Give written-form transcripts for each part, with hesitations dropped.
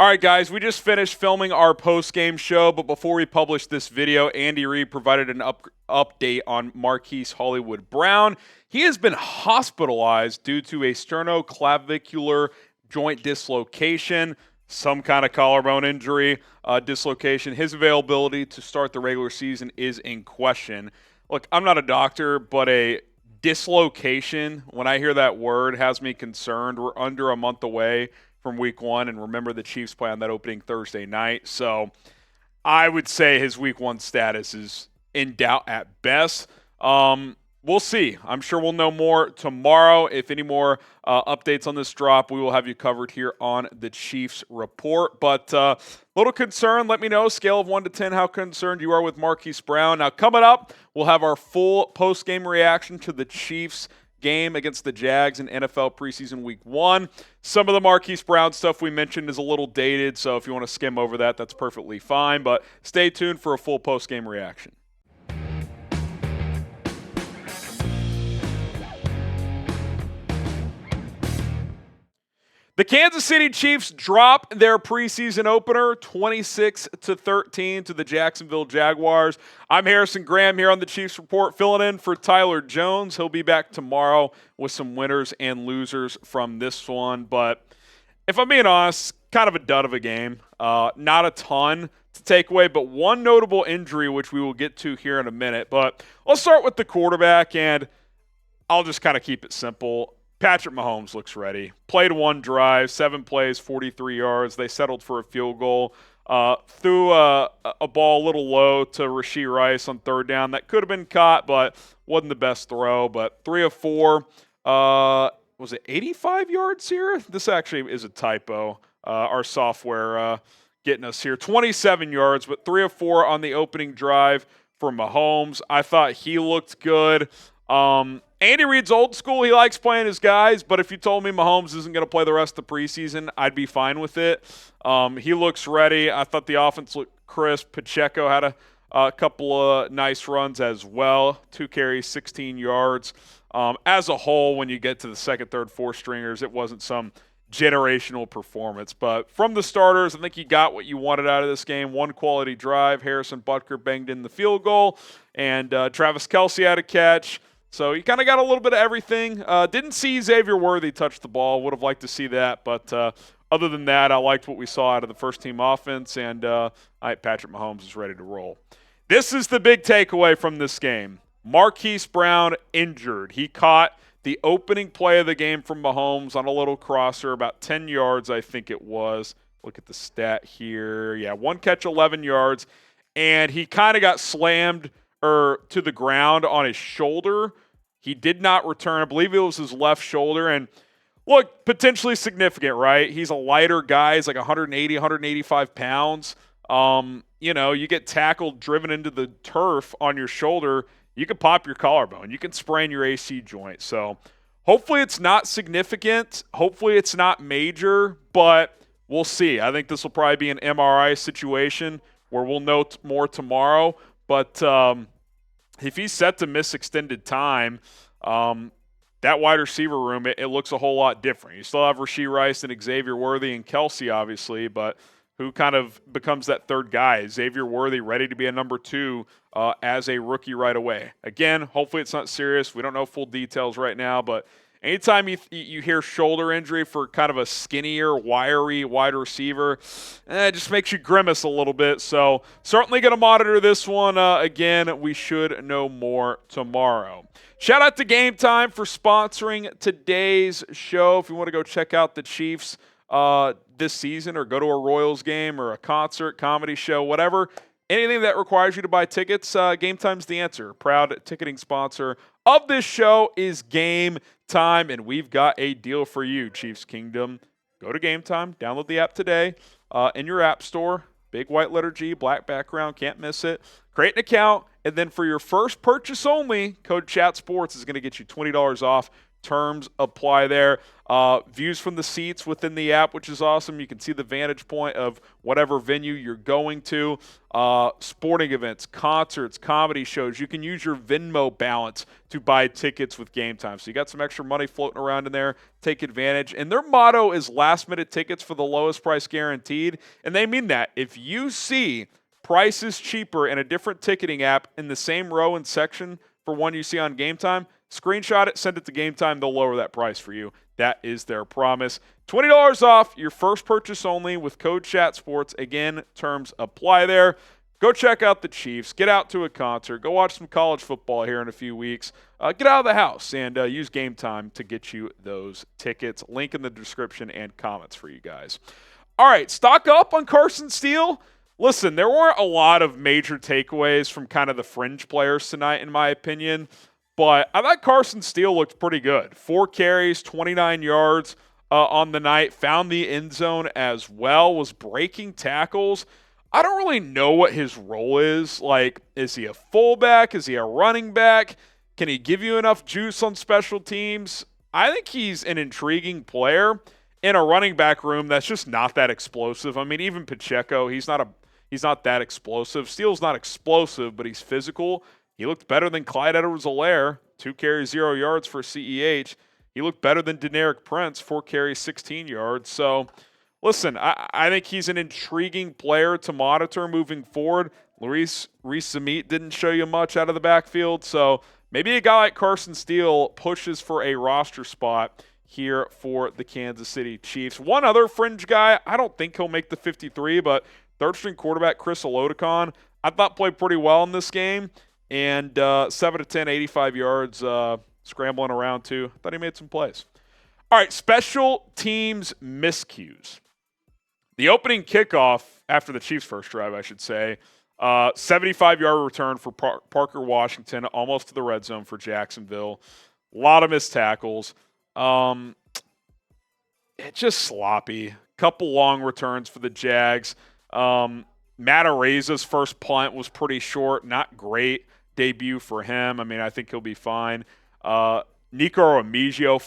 All right, guys, we just finished filming our post-game show, but before we published this video, Andy Reid provided an update on Marquise Hollywood Brown. He has been hospitalized due to a sternoclavicular joint dislocation, some kind of collarbone injury dislocation. His availability to start the regular season is in question. Look, I'm not a doctor, but a dislocation, when I hear that word, has me concerned. We're under a month away from week one, and remember the Chiefs play on that opening Thursday night. So I would say his week one status is in doubt at best. We'll see. I'm sure we'll know more tomorrow. If any more updates on this drop, we will have you covered here on the Chiefs Report. But a little concerned. Let me know, scale of 1 to 10, how concerned you are with Marquise Brown. Now, coming up, we'll have our full post-game reaction to the Chiefs game against the Jags in NFL Preseason Week 1. Some of the Marquise Brown stuff we mentioned is a little dated, so if you want to skim over that, that's perfectly fine. But stay tuned for a full post-game reaction. The Kansas City Chiefs drop their preseason opener 26-13 to the Jacksonville Jaguars. I'm Harrison Graham here on the Chiefs Report, filling in for Tyler Jones. He'll be back tomorrow with some winners and losers from this one. But if I'm being honest, kind of a dud of a game. Not a ton to take away, but one notable injury, which we will get to here in a minute. But let's start with the quarterback, and I'll just kind of keep it simple. Patrick Mahomes looks ready. Played one drive, 7 plays, 43 yards. They settled for a field goal. Threw a ball a little low to Rashee Rice on third down. That could have been caught, but wasn't the best throw. But 3 of 4. Was it 85 yards here? This actually is a typo. Our software getting us here. 27 yards, but 3 of 4 on the opening drive for Mahomes. I thought he looked good. Andy Reid's old school. He likes playing his guys, but if you told me Mahomes isn't going to play the rest of the preseason, I'd be fine with it. He looks ready. I thought the offense looked crisp. Pacheco had a couple of nice runs as well. 2 carries, 16 yards. As a whole, when you get to the second, third, fourth stringers, it wasn't some generational performance. But from the starters, I think you got what you wanted out of this game. One quality drive. Harrison Butker banged in the field goal, and Travis Kelce had a catch. So you kind of got a little bit of everything. Didn't see Xavier Worthy touch the ball. Would have liked to see that. But other than that, I liked what we saw out of the first-team offense, and Patrick Mahomes is ready to roll. This is the big takeaway from this game. Marquise Brown injured. He caught the opening play of the game from Mahomes on a little crosser, about 10 yards, I think it was. Look at the stat here. Yeah, 1 catch, 11 yards. And he kind of got slammed to the ground on his shoulder. He did not return. I believe it was his left shoulder. And look, potentially significant, right? He's a lighter guy. He's like 180, 185 pounds. You get tackled, driven into the turf on your shoulder, you could pop your collarbone. You can sprain your AC joint. So hopefully it's not significant. Hopefully it's not major, but we'll see. I think this will probably be an MRI situation where we'll know more tomorrow. But if he's set to miss extended time, that wide receiver room, it looks a whole lot different. You still have Rashee Rice and Xavier Worthy and Kelce, obviously, but who kind of becomes that third guy? Xavier Worthy ready to be a number 2 as a rookie right away. Again, hopefully it's not serious. We don't know full details right now, but anytime you hear shoulder injury for kind of a skinnier, wiry wide receiver, it just makes you grimace a little bit. So certainly going to monitor this one. Again, we should know more tomorrow. Shout out to GameTime for sponsoring today's show. If you want to go check out the Chiefs this season, or go to a Royals game or a concert, comedy show, whatever, anything that requires you to buy tickets, GameTime's the answer. Proud ticketing sponsor of this show is GameTime, and we've got a deal for you, Chiefs Kingdom. Go to GameTime, download the app today in your app store. Big white letter G, black background, can't miss it. Create an account, and then for your first purchase only, code CHATSPORTS is going to get you $20 off Terms apply there. Views from the seats within the app, which is awesome. You can see the vantage point of whatever venue you're going to. Sporting events, concerts, comedy shows. You can use your Venmo balance to buy tickets with GameTime. So you got some extra money floating around in there. Take advantage. And their motto is last-minute tickets for the lowest price guaranteed. And they mean that. If you see prices cheaper in a different ticketing app in the same row and section for one you see on GameTime, screenshot it, send it to GameTime. They'll lower that price for you. That is their promise. $20 off your first purchase only with code ChatSports. Again, terms apply there. Go check out the Chiefs. Get out to a concert. Go watch some college football here in a few weeks. Get out of the house and use GameTime to get you those tickets. Link in the description and comments for you guys. All right, stock up on Carson Steele. Listen, there weren't a lot of major takeaways from kind of the fringe players tonight, in my opinion. But I thought Carson Steele looked pretty good. 4 carries, 29 yards on the night. Found the end zone as well. Was breaking tackles. I don't really know what his role is. Like, is he a fullback? Is he a running back? Can he give you enough juice on special teams? I think he's an intriguing player in a running back room that's just not that explosive. I mean, even Pacheco, he's not that explosive. Steele's not explosive, but he's physical. He looked better than Clyde Edwards-Helaire, 2 carries, 0 yards for CEH. He looked better than Deneric Prince, 4 carries, 16 yards. So, listen, I think he's an intriguing player to monitor moving forward. Reese Samit didn't show you much out of the backfield, so maybe a guy like Carson Steele pushes for a roster spot here for the Kansas City Chiefs. One other fringe guy, I don't think he'll make the 53, but third-string quarterback Chris Olodokun, I thought played pretty well in this game. And 7 of 10, 85 yards, scrambling around too. Thought he made some plays. All right, special teams miscues. The opening kickoff after the Chiefs' first drive, I should say, 75-yard return for Parker Washington, almost to the red zone for Jacksonville. A lot of missed tackles. It's just sloppy. Couple long returns for the Jags. Matt Areza's first punt was pretty short, not great debut for him. I mean, I think he'll be fine. Nico Amigio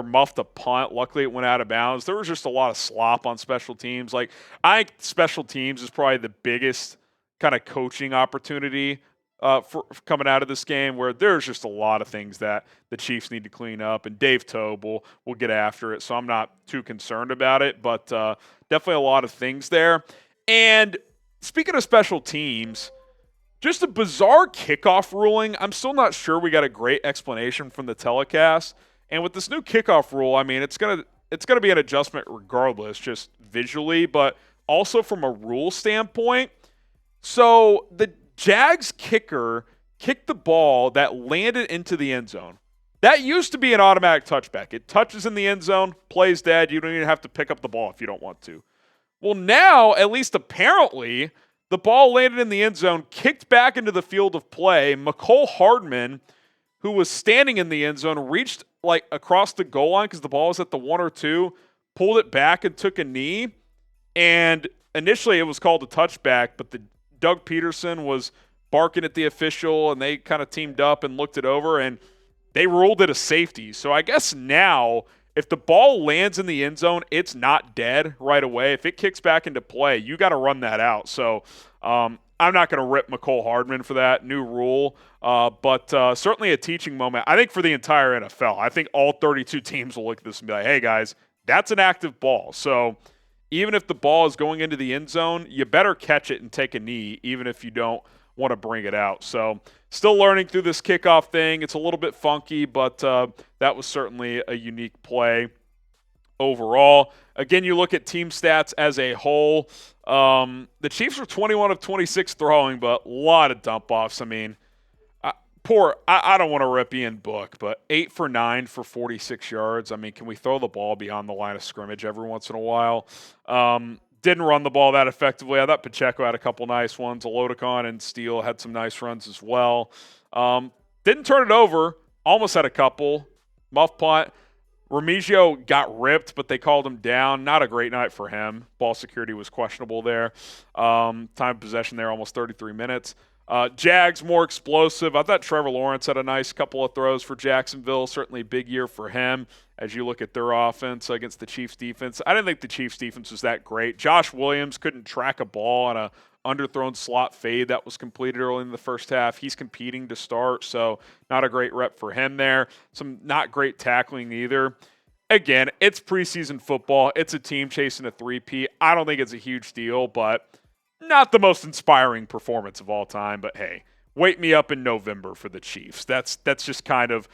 muffed a punt. Luckily, it went out of bounds. There was just a lot of slop on special teams. Like, I think special teams is probably the biggest kind of coaching opportunity for coming out of this game, where there's just a lot of things that the Chiefs need to clean up, and Dave Tobe will get after it, so I'm not too concerned about it, but definitely a lot of things there. And speaking of special teams, just a bizarre kickoff ruling. I'm still not sure we got a great explanation from the telecast. And with this new kickoff rule, I mean, it's gonna be an adjustment regardless, just visually, but also from a rule standpoint. So the Jags kicker kicked the ball that landed into the end zone. That used to be an automatic touchback. It touches in the end zone, plays dead. You don't even have to pick up the ball if you don't want to. Well, now, at least apparently, the ball landed in the end zone, kicked back into the field of play. Mecole Hardman, who was standing in the end zone, reached like across the goal line because the ball was at the 1 or 2, pulled it back and took a knee. And initially it was called a touchback, but Doug Peterson was barking at the official, and they kind of teamed up and looked it over, and they ruled it a safety. So I guess now, if the ball lands in the end zone, it's not dead right away. If it kicks back into play, you got to run that out. So I'm not going to rip Mecole Hardman for that new rule, but certainly a teaching moment, I think, for the entire NFL. I think all 32 teams will look at this and be like, hey, guys, that's an active ball. So even if the ball is going into the end zone, you better catch it and take a knee, even if you don't want to bring it out. So still learning through this kickoff thing. It's a little bit funky, but that was certainly a unique play overall. Again, you look at team stats as a whole. The Chiefs were 21 of 26 throwing, but a lot of dump-offs. I mean, I don't want to rip Ian Book, but 8 for 9 for 46 yards. I mean, can we throw the ball beyond the line of scrimmage every once in a while? Didn't run the ball that effectively. I thought Pacheco had a couple nice ones. Olodokun and Steele had some nice runs as well. Didn't turn it over. Almost had a couple. Muff punt. Remigio got ripped, but they called him down. Not a great night for him. Ball security was questionable there. Time of possession there, almost 33 minutes. Jags more explosive. I thought Trevor Lawrence had a nice couple of throws for Jacksonville. Certainly big year for him as you look at their offense against the Chiefs defense. I didn't think the Chiefs defense was that great. Josh Williams couldn't track a ball on a underthrown slot fade that was completed early in the first half. He's competing to start, so not a great rep for him there. Some not great tackling either. Again, it's preseason football. It's a team chasing a three-peat. I don't think it's a huge deal, but not the most inspiring performance of all time. But hey, wake me up in November for the Chiefs. That's just kind of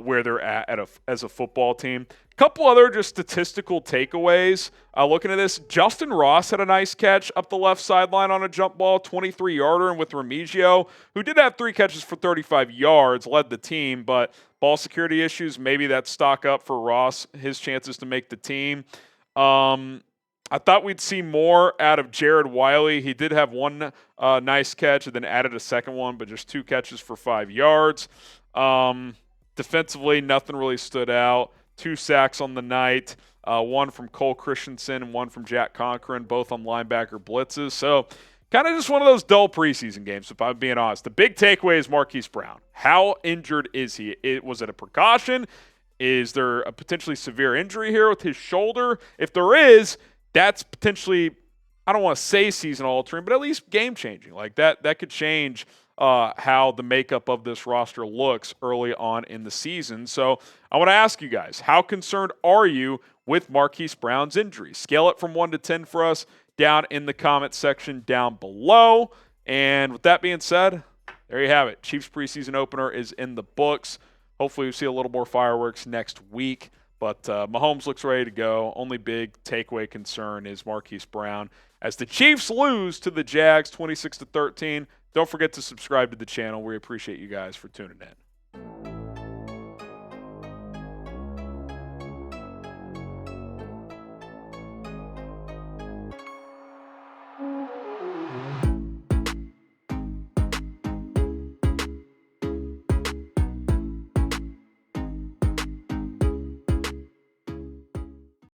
where they're at as a football team. Couple other just statistical takeaways. Looking at this, Justin Ross had a nice catch up the left sideline on a jump ball, 23-yarder, and with Remigio, who did have 3 catches for 35 yards, led the team, but ball security issues, maybe that stock up for Ross, his chances to make the team. I thought we'd see more out of Jared Wiley. He did have one nice catch and then added a second one, but just 2 catches for 5 yards. Defensively, nothing really stood out. 2 sacks on the night, one from Cole Christensen and one from Jack Conklin, both on linebacker blitzes. So kind of just one of those dull preseason games, if I'm being honest. The big takeaway is Marquise Brown. How injured is he? Was it a precaution? Is there a potentially severe injury here with his shoulder? If there is, that's potentially, I don't want to say season altering, but at least game changing. Like that could change how the makeup of this roster looks early on in the season. So I want to ask you guys, how concerned are you with Marquise Brown's injury? Scale it from 1 to 10 for us down in the comment section down below. And with that being said, there you have it. Chiefs preseason opener is in the books. Hopefully we see a little more fireworks next week. But Mahomes looks ready to go. Only big takeaway concern is Marquise Brown. As the Chiefs lose to the Jags 26-13, don't forget to subscribe to the channel. We appreciate you guys for tuning in.